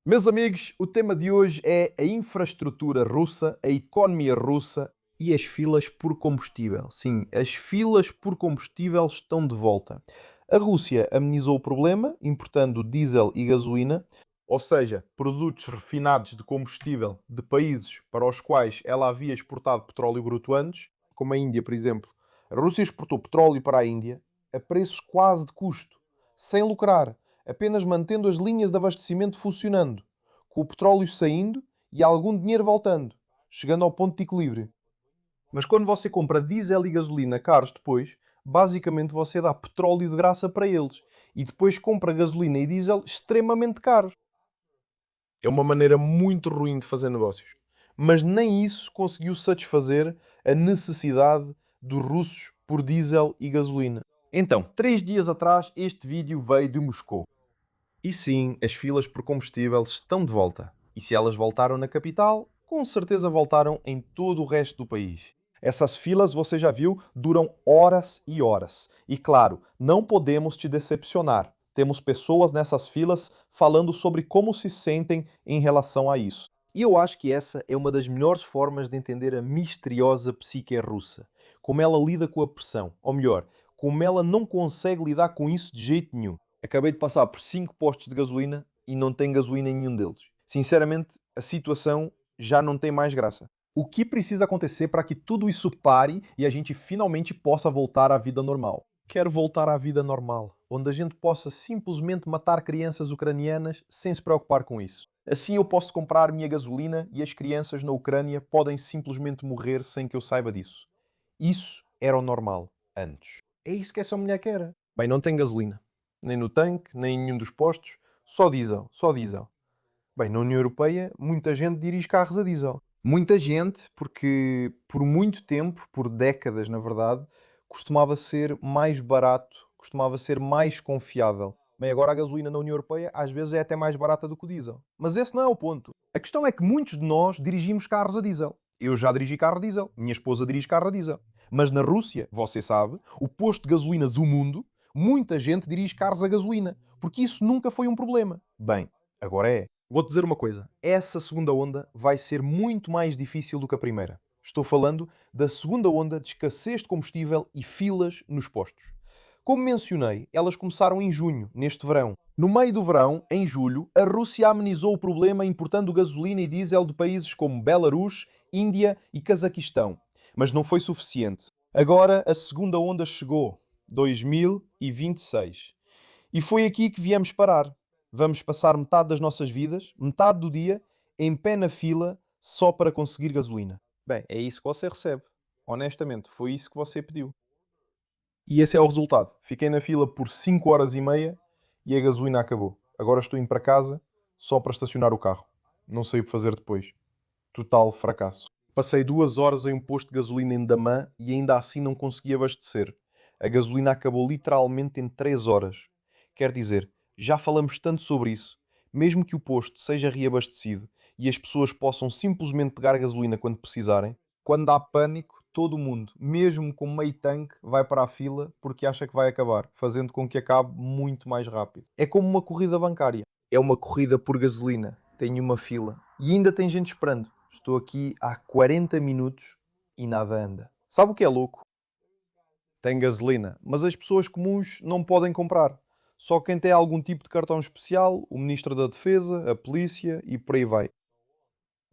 Meus amigos, o tema de hoje é a infraestrutura russa, a economia russa e as filas por combustível. Sim, as filas por combustível estão de volta. A Rússia amenizou o problema, importando diesel e gasolina, ou seja, produtos refinados de combustível de países para os quais ela havia exportado petróleo bruto antes, como a Índia, por exemplo. A Rússia exportou petróleo para a Índia a preços quase de custo, sem lucrar, apenas mantendo as linhas de abastecimento funcionando, com o petróleo saindo e algum dinheiro voltando, chegando ao ponto de equilíbrio. Mas quando você compra diesel e gasolina caros depois, basicamente você dá petróleo de graça para eles e depois compra gasolina e diesel extremamente caros. É uma maneira muito ruim de fazer negócios. Mas nem isso conseguiu satisfazer a necessidade dos russos por diesel e gasolina. Então, 3 dias atrás, este vídeo veio de Moscou. E sim, as filas por combustível estão de volta. E se elas voltaram na capital, com certeza voltaram em todo o resto do país. Essas filas, você já viu, duram horas e horas. E claro, não podemos te decepcionar. Temos pessoas nessas filas falando sobre como se sentem em relação a isso. E eu acho que essa é uma das melhores formas de entender a misteriosa psique russa. Como ela lida com a pressão. Ou melhor, como ela não consegue lidar com isso de jeito nenhum. Acabei de passar por 5 postos de gasolina e não tem gasolina em nenhum deles. Sinceramente, a situação já não tem mais graça. O que precisa acontecer para que tudo isso pare e a gente finalmente possa voltar à vida normal? Quero voltar à vida normal, onde a gente possa simplesmente matar crianças ucranianas sem se preocupar com isso. Assim eu posso comprar minha gasolina e as crianças na Ucrânia podem simplesmente morrer sem que eu saiba disso. Isso era o normal antes. É isso que essa mulher quer. Bem, não tem gasolina. Nem no tanque, nem em nenhum dos postos. Só diesel, só diesel. Bem, na União Europeia, muita gente dirige carros a diesel. Muita gente, porque por muito tempo, por décadas na verdade, costumava ser mais barato, costumava ser mais confiável. Bem, agora a gasolina na União Europeia às vezes é até mais barata do que o diesel. Mas esse não é o ponto. A questão é que muitos de nós dirigimos carros a diesel. Eu já dirigi carro a diesel, minha esposa dirige carro a diesel. Mas na Rússia, você sabe, o posto de gasolina do mundo, muita gente dirige carros a gasolina, porque isso nunca foi um problema. Bem, agora é. Vou-te dizer uma coisa: essa segunda onda vai ser muito mais difícil do que a primeira. Estou falando da segunda onda de escassez de combustível e filas nos postos. Como mencionei, elas começaram em junho, neste verão. No meio do verão, em julho, a Rússia amenizou o problema importando gasolina e diesel de países como Belarus, Índia e Cazaquistão. Mas não foi suficiente. Agora a segunda onda chegou, 2026. E foi aqui que viemos parar. Vamos passar metade das nossas vidas, metade do dia, em pé na fila, só para conseguir gasolina. Bem, é isso que você recebe. Honestamente, foi isso que você pediu. E esse é o resultado. Fiquei na fila por 5 horas e meia e a gasolina acabou. Agora estou indo para casa só para estacionar o carro. Não sei o que fazer depois. Total fracasso. Passei 2 horas em um posto de gasolina em Damã e ainda assim não consegui abastecer. A gasolina acabou literalmente em 3 horas. Quer dizer, já falamos tanto sobre isso. Mesmo que o posto seja reabastecido e as pessoas possam simplesmente pegar gasolina quando precisarem, quando há pânico, todo mundo, mesmo com meio tanque, vai para a fila porque acha que vai acabar, fazendo com que acabe muito mais rápido. É como uma corrida bancária. É uma corrida por gasolina. Tenho uma fila. E ainda tem gente esperando. Estou aqui há 40 minutos e nada anda. Sabe o que é louco? Tem gasolina, mas as pessoas comuns não podem comprar. Só quem tem algum tipo de cartão especial, o Ministro da Defesa, a polícia e por aí vai.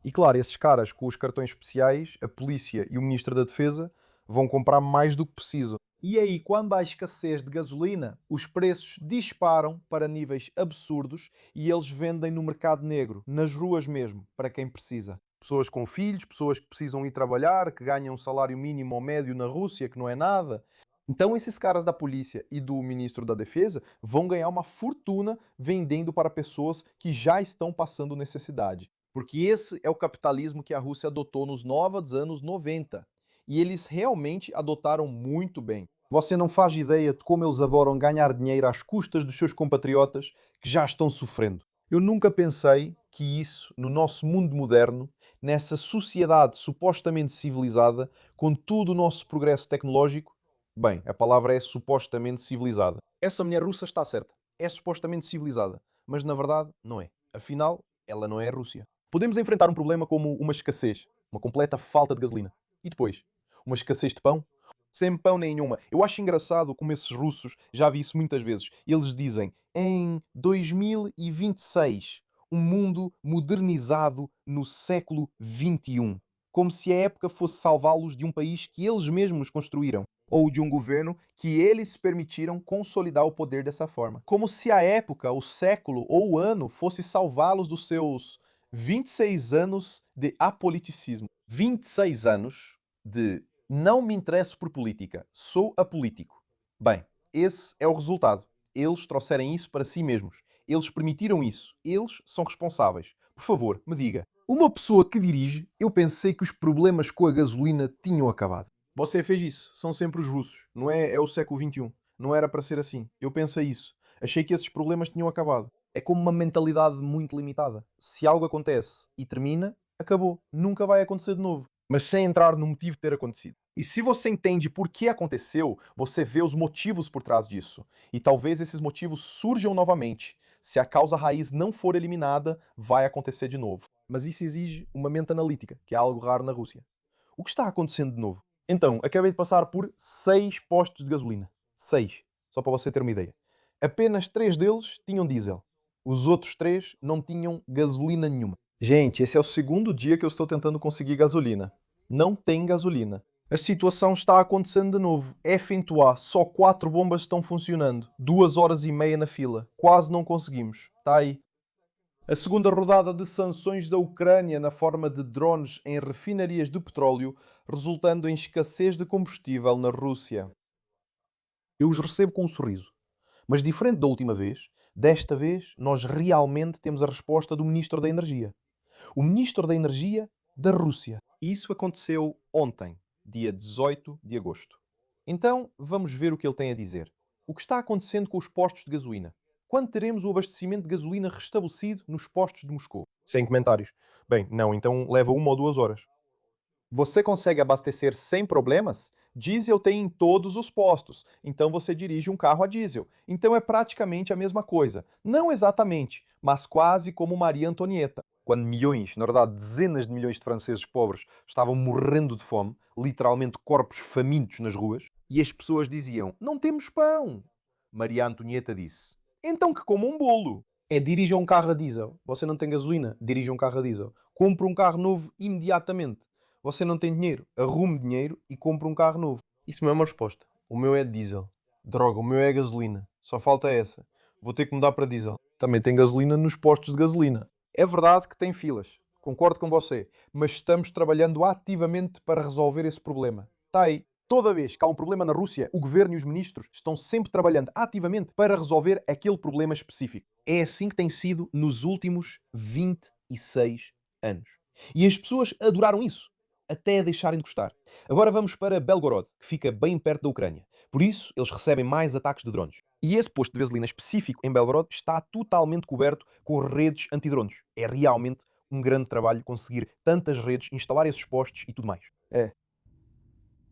E claro, esses caras com os cartões especiais, a polícia e o Ministro da Defesa, vão comprar mais do que precisam. E aí, quando há escassez de gasolina, os preços disparam para níveis absurdos e eles vendem no mercado negro, nas ruas mesmo, para quem precisa. Pessoas com filhos, pessoas que precisam ir trabalhar, que ganham um salário mínimo ou médio na Rússia, que não é nada. Então esses caras da polícia e do Ministro da Defesa vão ganhar uma fortuna vendendo para pessoas que já estão passando necessidade. Porque esse é o capitalismo que a Rússia adotou nos novos anos 90. E eles realmente adotaram muito bem. Você não faz ideia de como eles adoram ganhar dinheiro às custas dos seus compatriotas que já estão sofrendo. Eu nunca pensei que isso, no nosso mundo moderno, nessa sociedade supostamente civilizada, com todo o nosso progresso tecnológico, bem, a palavra é supostamente civilizada. Essa mulher russa está certa. É supostamente civilizada. Mas na verdade, não é. Afinal, ela não é a Rússia. Podemos enfrentar um problema como uma escassez, uma completa falta de gasolina. E depois? Uma escassez de pão? Sem pão nenhuma. Eu acho engraçado como esses russos, já vi isso muitas vezes, eles dizem em 2026, um mundo modernizado no século XXI. Como se a época fosse salvá-los de um país que eles mesmos construíram. Ou de um governo que eles permitiram consolidar o poder dessa forma. Como se a época, o século ou o ano fosse salvá-los dos seus 26 anos de apoliticismo. 26 anos de não me interesso por política, sou apolítico. Bem, esse é o resultado. Eles trouxeram isso para si mesmos. Eles permitiram isso. Eles são responsáveis. Por favor, me diga. Uma pessoa que dirige, eu pensei que os problemas com a gasolina tinham acabado. Você fez isso. São sempre os russos. Não é? É o século XXI. Não era para ser assim. Eu pensei isso. Achei que esses problemas tinham acabado. É como uma mentalidade muito limitada. Se algo acontece e termina, acabou. Nunca vai acontecer de novo. Mas sem entrar no motivo de ter acontecido. E se você entende por que aconteceu, você vê os motivos por trás disso. E talvez esses motivos surjam novamente. Se a causa raiz não for eliminada, vai acontecer de novo. Mas isso exige uma mente analítica, que é algo raro na Rússia. O que está acontecendo de novo? Então, acabei de passar por 6 postos de gasolina. 6. Só para você ter uma ideia. Apenas 3 deles tinham diesel. Os outros 3 não tinham gasolina nenhuma. Gente, esse é o segundo dia que eu estou tentando conseguir gasolina. Não tem gasolina. A situação está acontecendo de novo. FNA, só 4 bombas estão funcionando. 2 horas e meia na fila. Quase não conseguimos. Está aí. A segunda rodada de sanções da Ucrânia na forma de drones em refinarias de petróleo, resultando em escassez de combustível na Rússia. Eu os recebo com um sorriso. Mas diferente da última vez, desta vez nós realmente temos a resposta do Ministro da Energia. O Ministro da Energia da Rússia. Isso aconteceu ontem, dia 18 de agosto. Então, vamos ver o que ele tem a dizer. O que está acontecendo com os postos de gasolina? Quando teremos o abastecimento de gasolina restabelecido nos postos de Moscou? Sem comentários. Bem, não, então leva 1 ou 2 horas. Você consegue abastecer sem problemas? Diesel tem em todos os postos, então você dirige um carro a diesel. Então é praticamente a mesma coisa. Não exatamente, mas quase como Maria Antonieta. Quando milhões, na verdade dezenas de milhões de franceses pobres estavam morrendo de fome, literalmente corpos famintos nas ruas, e as pessoas diziam: "Não temos pão." Maria Antonieta disse: "Então que coma um bolo." É dirija um carro a diesel. Você não tem gasolina, dirija um carro a diesel. Compre um carro novo imediatamente. Você não tem dinheiro, arrume dinheiro e compre um carro novo. Isso não é uma resposta. O meu é diesel. Droga, o meu é gasolina. Só falta essa. Vou ter que mudar para diesel. Também tem gasolina nos postos de gasolina. É verdade que tem filas. Concordo com você. Mas estamos trabalhando ativamente para resolver esse problema. Está aí. Toda vez que há um problema na Rússia, o governo e os ministros estão sempre trabalhando ativamente para resolver aquele problema específico. É assim que tem sido nos últimos 26 anos. E as pessoas adoraram isso, até a deixarem de gostar. Agora vamos para Belgorod, que fica bem perto da Ucrânia. Por isso, eles recebem mais ataques de drones. E esse posto de gasolina específico em Belgorod está totalmente coberto com redes antidrones. É realmente um grande trabalho conseguir tantas redes, instalar esses postos e tudo mais. É.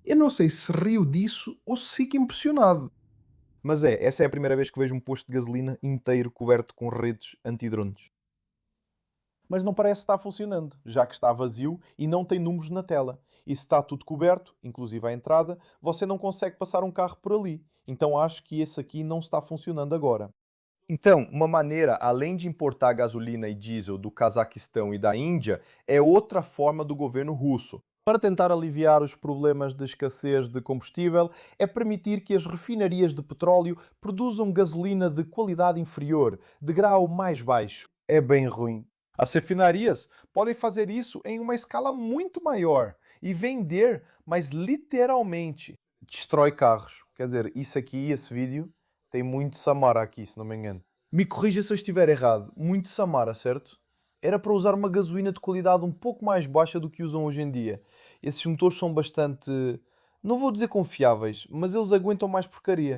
Eu não sei se rio disso ou se fico impressionado. Mas essa é a primeira vez que vejo um posto de gasolina inteiro coberto com redes antidrones. Mas não parece estar funcionando, já que está vazio e não tem números na tela. E se está tudo coberto, inclusive a entrada, você não consegue passar um carro por ali. Então acho que esse aqui não está funcionando agora. Então, uma maneira, além de importar gasolina e diesel do Cazaquistão e da Índia, é outra forma do governo russo. Para tentar aliviar os problemas de escassez de combustível, é permitir que as refinarias de petróleo produzam gasolina de qualidade inferior, de grau mais baixo. É bem ruim. As refinarias podem fazer isso em uma escala muito maior e vender, mas literalmente destrói carros. Quer dizer, isso aqui, esse vídeo, tem muito Samara aqui, se não me engano. Me corrija se eu estiver errado. Muito Samara, certo? Era para usar uma gasolina de qualidade um pouco mais baixa do que usam hoje em dia. Esses motores são bastante, não vou dizer confiáveis, mas eles aguentam mais porcaria.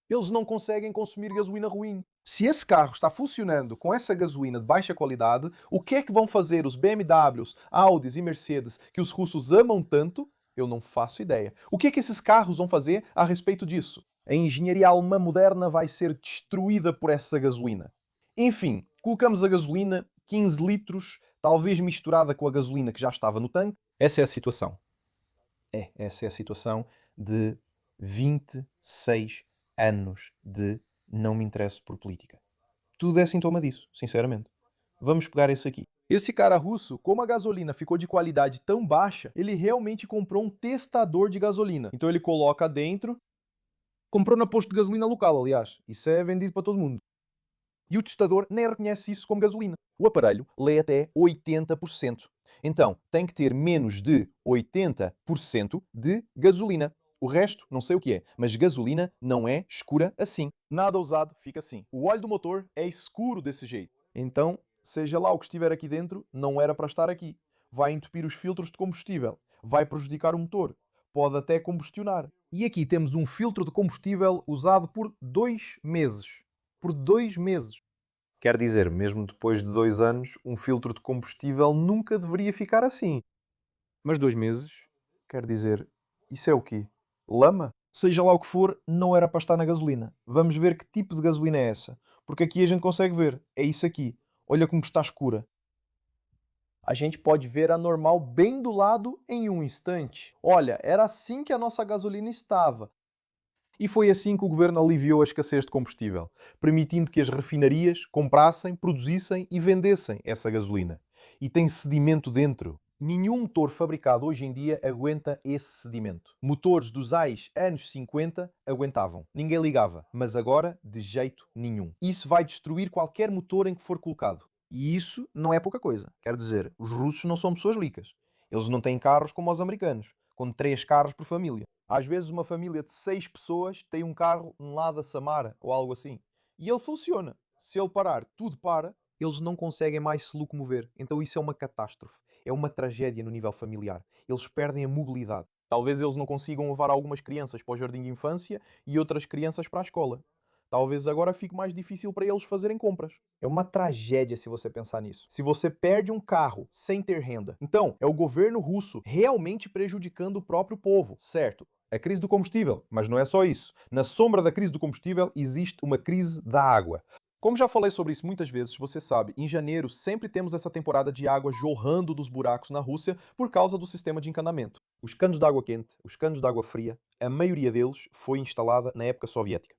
Eles não conseguem consumir gasolina ruim. Se esse carro está funcionando com essa gasolina de baixa qualidade, o que é que vão fazer os BMWs, Audis e Mercedes que os russos amam tanto? Eu não faço ideia. O que é que esses carros vão fazer a respeito disso? A engenharia alemã moderna vai ser destruída por essa gasolina. Enfim, colocamos a gasolina, 15 litros, talvez misturada com a gasolina que já estava no tanque. Essa é a situação. Essa é a situação de 26 anos de não me interesso por política. Tudo é sintoma disso, sinceramente. Vamos pegar esse aqui. Esse cara russo, como a gasolina ficou de qualidade tão baixa, ele realmente comprou um testador de gasolina. Então ele coloca dentro. Comprou na posto de gasolina local, aliás. Isso é vendido para todo mundo. E o testador nem reconhece isso como gasolina. O aparelho lê até 80%. Então, tem que ter menos de 80% de gasolina. O resto, não sei o que é, mas gasolina não é escura assim. Nada usado fica assim. O óleo do motor é escuro desse jeito. Então, seja lá o que estiver aqui dentro, não era para estar aqui. Vai entupir os filtros de combustível. Vai prejudicar o motor. Pode até combustionar. E aqui temos um filtro de combustível usado por 2 meses. Por 2 meses. Quer dizer, mesmo depois de 2 anos, um filtro de combustível nunca deveria ficar assim. Mas 2 meses, quer dizer, isso é o quê? Lama? Seja lá o que for, não era para estar na gasolina. Vamos ver que tipo de gasolina é essa. Porque aqui a gente consegue ver. É isso aqui. Olha como está escura. A gente pode ver a normal bem do lado em um instante. Olha, era assim que a nossa gasolina estava. E foi assim que o governo aliviou a escassez de combustível, permitindo que as refinarias comprassem, produzissem e vendessem essa gasolina. E tem sedimento dentro. Nenhum motor fabricado hoje em dia aguenta esse sedimento. Motores dos anos 50 aguentavam. Ninguém ligava. Mas agora, de jeito nenhum. Isso vai destruir qualquer motor em que for colocado. E isso não é pouca coisa. Quer dizer, os russos não são pessoas ricas. Eles não têm carros como os americanos, com 3 carros por família. Às vezes uma família de 6 pessoas tem um carro, um Lada Samara ou algo assim. E ele funciona. Se ele parar, tudo para. Eles não conseguem mais se locomover. Então isso é uma catástrofe. É uma tragédia no nível familiar. Eles perdem a mobilidade. Talvez eles não consigam levar algumas crianças para o jardim de infância e outras crianças para a escola. Talvez agora fique mais difícil para eles fazerem compras. É uma tragédia se você pensar nisso. Se você perde um carro sem ter renda. Então, é o governo russo realmente prejudicando o próprio povo, certo? A crise do combustível, mas não é só isso. Na sombra da crise do combustível existe uma crise da água. Como já falei sobre isso muitas vezes, você sabe, em janeiro sempre temos essa temporada de água jorrando dos buracos na Rússia por causa do sistema de encanamento. Os canos de água quente, os canos de água fria, a maioria deles foi instalada na época soviética.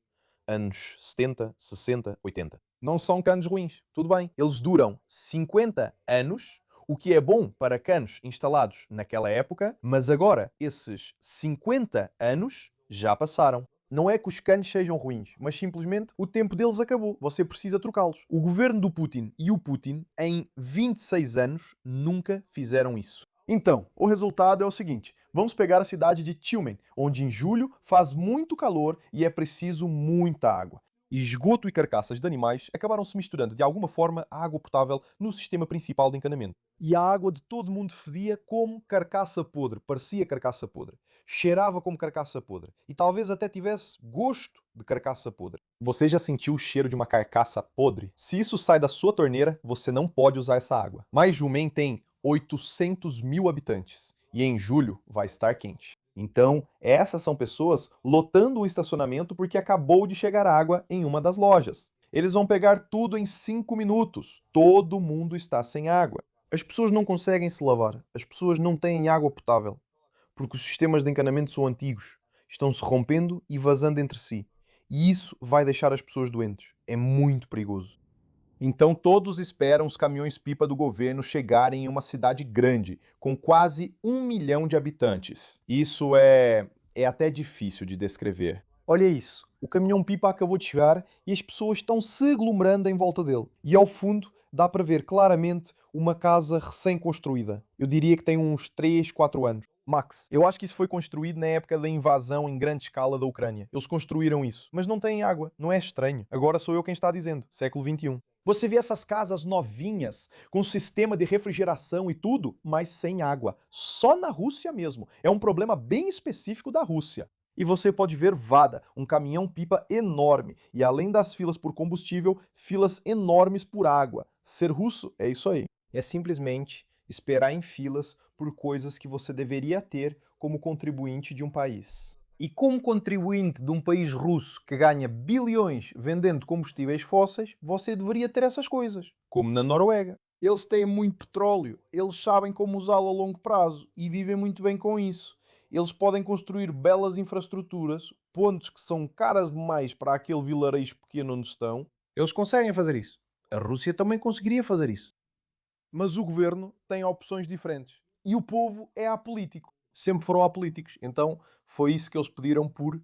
Anos 70, 60, 80. Não são canos ruins, tudo bem. Eles duram 50 anos, o que é bom para canos instalados naquela época, mas agora esses 50 anos já passaram. Não é que os canos sejam ruins, mas simplesmente o tempo deles acabou. Você precisa trocá-los. O governo do Putin e o Putin, em 26 anos, nunca fizeram isso. Então, o resultado é o seguinte. Vamos pegar a cidade de Tyumen, onde em julho faz muito calor e é preciso muita água. Esgoto e carcaças de animais acabaram se misturando de alguma forma à água potável no sistema principal de encanamento. E a água de todo mundo fedia como carcaça podre, parecia carcaça podre. Cheirava como carcaça podre. E talvez até tivesse gosto de carcaça podre. Você já sentiu o cheiro de uma carcaça podre? Se isso sai da sua torneira, você não pode usar essa água. Mas Jumen tem 800 mil habitantes. E em julho vai estar quente. Então, essas são pessoas lotando o estacionamento porque acabou de chegar água em uma das lojas. Eles vão pegar tudo em 5 minutos. Todo mundo está sem água. As pessoas não conseguem se lavar. As pessoas não têm água potável. Porque os sistemas de encanamento são antigos. Estão se rompendo e vazando entre si. E isso vai deixar as pessoas doentes. É muito perigoso. Então todos esperam os caminhões-pipa do governo chegarem em uma cidade grande, com quase 1 milhão de habitantes. Isso é até difícil de descrever. Olha isso, o caminhão-pipa acabou de chegar e as pessoas estão se aglomerando em volta dele. E ao fundo dá para ver claramente uma casa recém-construída. Eu diria que tem uns 3, 4 anos. Max, eu acho que isso foi construído na época da invasão em grande escala da Ucrânia. Eles construíram isso, mas não têm água. Não é estranho. Agora sou eu quem está dizendo. Século XXI. Você vê essas casas novinhas, com sistema de refrigeração e tudo, mas sem água. Só na Rússia mesmo. É um problema bem específico da Rússia. E você pode ver Vada, um caminhão-pipa enorme. E além das filas por combustível, filas enormes por água. Ser russo é isso aí. É simplesmente esperar em filas por coisas que você deveria ter como contribuinte de um país. E como contribuinte de um país russo que ganha bilhões vendendo combustíveis fósseis, você deveria ter essas coisas, como na Noruega. Eles têm muito petróleo, eles sabem como usá-lo a longo prazo e vivem muito bem com isso. Eles podem construir belas infraestruturas, pontes que são caras demais para aquele vilarejo pequeno onde estão. Eles conseguem fazer isso. A Rússia também conseguiria fazer isso. Mas o governo tem opções diferentes. E o povo é apolítico. Sempre foram apolíticos. Então foi isso que eles pediram por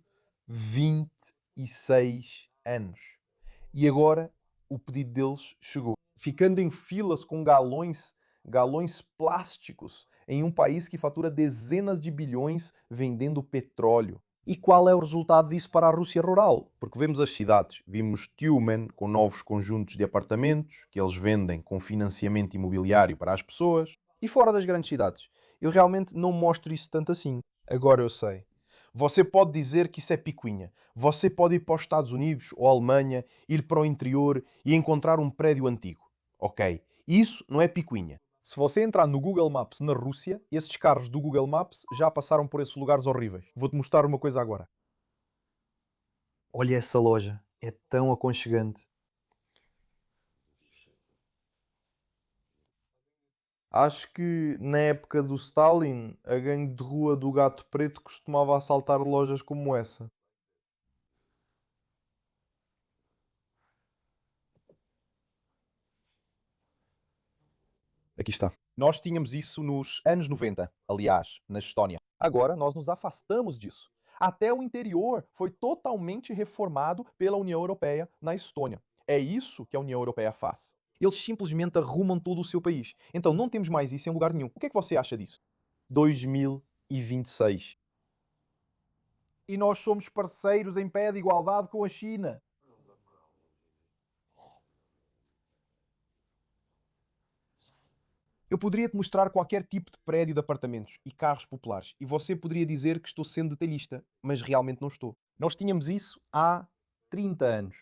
26 anos. E agora o pedido deles chegou. Ficando em filas com galões plásticos, em um país que fatura dezenas de bilhões vendendo petróleo. E qual é o resultado disso para a Rússia rural? Porque vemos as cidades. Vimos Tyumen com novos conjuntos de apartamentos que eles vendem com financiamento imobiliário para as pessoas. E fora das grandes cidades. Eu realmente não mostro isso tanto assim. Agora eu sei. Você pode dizer que isso é picuinha. Você pode ir para os Estados Unidos ou Alemanha, ir para o interior e encontrar um prédio antigo. Ok, isso não é picuinha. Se você entrar no Google Maps na Rússia, esses carros do Google Maps já passaram por esses lugares horríveis. Vou-te mostrar uma coisa agora. Olha essa loja, é tão aconchegante. Acho que na época do Stalin, a gangue de rua do Gato Preto costumava assaltar lojas como essa. Aqui está. Nós tínhamos isso nos anos 90, aliás, na Estónia. Agora nós nos afastamos disso. Até o interior foi totalmente reformado pela União Europeia na Estônia. É isso que a União Europeia faz. Eles simplesmente arrumam todo o seu país. Então não temos mais isso em lugar nenhum. O que é que você acha disso? 2026. E nós somos parceiros em pé de igualdade com a China. Eu poderia te mostrar qualquer tipo de prédio de apartamentos e carros populares e você poderia dizer que estou sendo detalhista, mas realmente não estou. Nós tínhamos isso há 30 anos.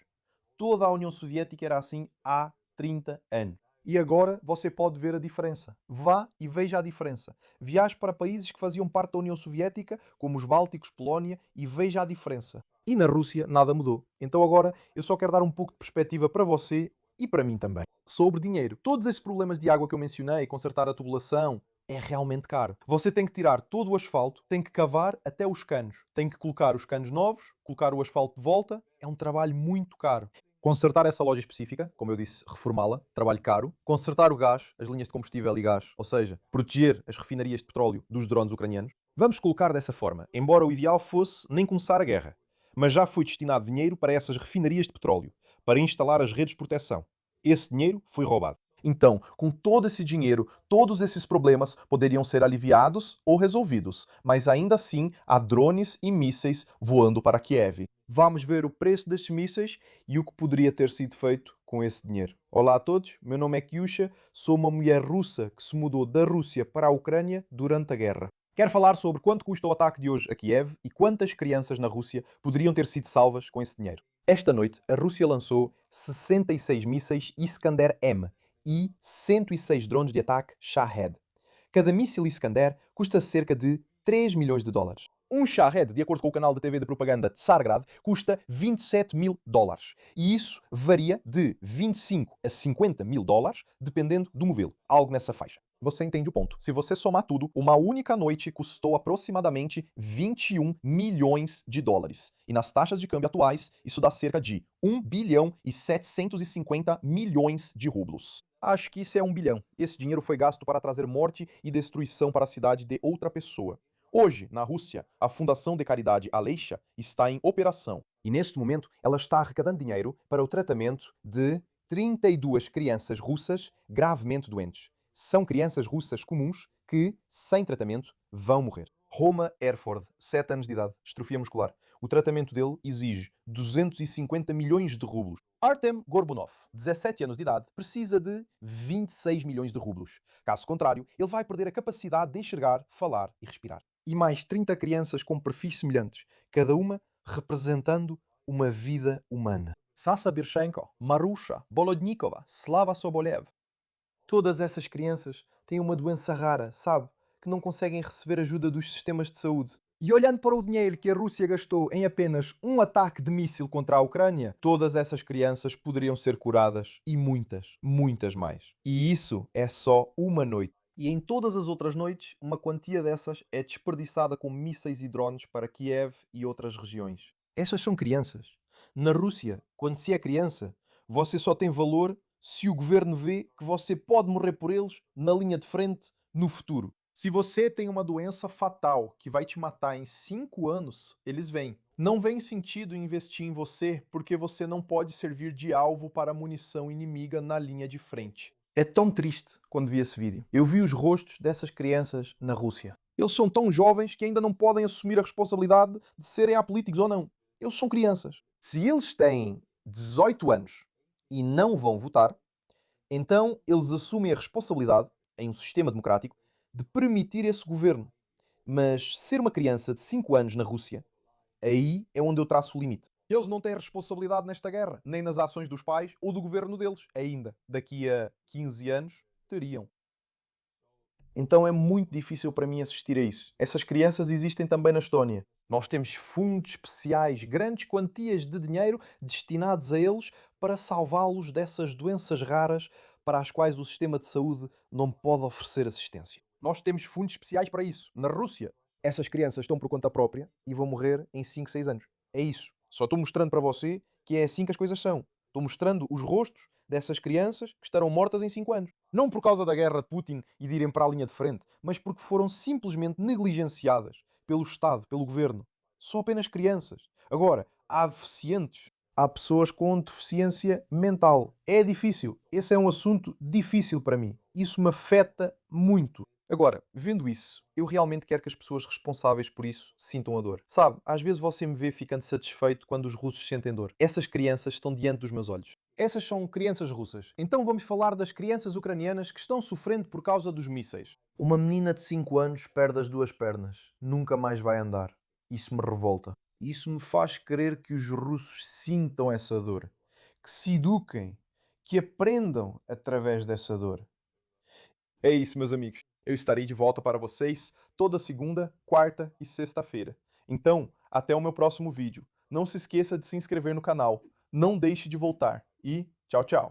Toda a União Soviética era assim há 30 anos. E agora você pode ver a diferença. Vá e veja a diferença. Viaje para países que faziam parte da União Soviética, como os Bálticos, Polónia, e veja a diferença. E na Rússia nada mudou. Então agora eu só quero dar um pouco de perspectiva para você e para mim também. Sobre dinheiro. Todos esses problemas de água que eu mencionei, consertar a tubulação, é realmente caro. Você tem que tirar todo o asfalto, tem que cavar até os canos, tem que colocar os canos novos, colocar o asfalto de volta. É um trabalho muito caro. Consertar essa loja específica, como eu disse, reformá-la, trabalho caro. Consertar o gás, as linhas de combustível e gás, ou seja, proteger as refinarias de petróleo dos drones ucranianos. Vamos colocar dessa forma, embora o ideal fosse nem começar a guerra, mas já foi destinado dinheiro para essas refinarias de petróleo, para instalar as redes de proteção. Esse dinheiro foi roubado. Então, com todo esse dinheiro, todos esses problemas poderiam ser aliviados ou resolvidos, mas ainda assim há drones e mísseis voando para Kiev. Vamos ver o preço desses mísseis e o que poderia ter sido feito com esse dinheiro. Olá a todos, meu nome é Kyusha, sou uma mulher russa que se mudou da Rússia para a Ucrânia durante a guerra. Quero falar sobre quanto custa o ataque de hoje a Kiev e quantas crianças na Rússia poderiam ter sido salvas com esse dinheiro. Esta noite, a Rússia lançou 66 mísseis Iskander-M e 106 drones de ataque Shahed. Cada míssil Iskander custa cerca de 3 milhões de dólares. Um Shahed, de acordo com o canal de TV de propaganda Tsargrad, custa 27 mil dólares. E isso varia de 25 a 50 mil dólares, dependendo do modelo. Algo nessa faixa. Você entende o ponto. Se você somar tudo, uma única noite custou aproximadamente 21 milhões de dólares. E nas taxas de câmbio atuais, isso dá cerca de 1 bilhão e 750 milhões de rublos. Acho que isso é 1 bilhão. Esse dinheiro foi gasto para trazer morte e destruição para a cidade de outra pessoa. Hoje, na Rússia, a Fundação de Caridade Aleixa está em operação. E neste momento, ela está arrecadando dinheiro para o tratamento de 32 crianças russas gravemente doentes. São crianças russas comuns que, sem tratamento, vão morrer. Roma Erford, 7 anos de idade, distrofia muscular. O tratamento dele exige 250 milhões de rublos. Artem Gorbunov, 17 anos de idade, precisa de 26 milhões de rublos. Caso contrário, ele vai perder a capacidade de enxergar, falar e respirar. E mais 30 crianças com perfis semelhantes, cada uma representando uma vida humana. Sasa Birshenko, Marusha, Bolodnikova, Slava Sobolev. Todas essas crianças têm uma doença rara, sabe? Que não conseguem receber ajuda dos sistemas de saúde. E olhando para o dinheiro que a Rússia gastou em apenas um ataque de míssil contra a Ucrânia, todas essas crianças poderiam ser curadas e muitas, muitas mais. E isso é só uma noite. E em todas as outras noites, uma quantia dessas é desperdiçada com mísseis e drones para Kiev e outras regiões. Essas são crianças. Na Rússia, quando se é criança, você só tem valor se o governo vê que você pode morrer por eles na linha de frente no futuro. Se você tem uma doença fatal que vai te matar em 5 anos, eles vêm. Não vem sentido investir em você porque você não pode servir de alvo para munição inimiga na linha de frente. É tão triste quando vi esse vídeo. Eu vi os rostos dessas crianças na Rússia. Eles são tão jovens que ainda não podem assumir a responsabilidade de serem apolíticos ou não. Eles são crianças. Se eles têm 18 anos e não vão votar, então eles assumem a responsabilidade, em um sistema democrático, de permitir esse governo. Mas ser uma criança de 5 anos na Rússia, aí é onde eu traço o limite. Eles não têm responsabilidade nesta guerra, nem nas ações dos pais ou do governo deles, ainda. Daqui a 15 anos, teriam. Então é muito difícil para mim assistir a isso. Essas crianças existem também na Estónia. Nós temos fundos especiais, grandes quantias de dinheiro destinados a eles para salvá-los dessas doenças raras para as quais o sistema de saúde não pode oferecer assistência. Nós temos fundos especiais para isso. Na Rússia, essas crianças estão por conta própria e vão morrer em 5, 6 anos. É isso. Só estou mostrando para você que é assim que as coisas são. Estou mostrando os rostos dessas crianças que estarão mortas em 5 anos. Não por causa da guerra de Putin e de irem para a linha de frente, mas porque foram simplesmente negligenciadas pelo Estado, pelo governo. São apenas crianças. Agora, há deficientes. Há pessoas com deficiência mental. É difícil. Esse é um assunto difícil para mim. Isso me afeta muito. Agora, vendo isso, eu realmente quero que as pessoas responsáveis por isso sintam a dor. Sabe, às vezes você me vê ficando satisfeito quando os russos sentem dor. Essas crianças estão diante dos meus olhos. Essas são crianças russas. Então vamos falar das crianças ucranianas que estão sofrendo por causa dos mísseis. Uma menina de 5 anos perde as 2 pernas. Nunca mais vai andar. Isso me revolta. Isso me faz querer que os russos sintam essa dor. Que se eduquem. Que aprendam através dessa dor. É isso, meus amigos. Eu estarei de volta para vocês toda segunda, quarta e sexta-feira. Então, até o meu próximo vídeo. Não se esqueça de se inscrever no canal. Não deixe de voltar. E tchau, tchau.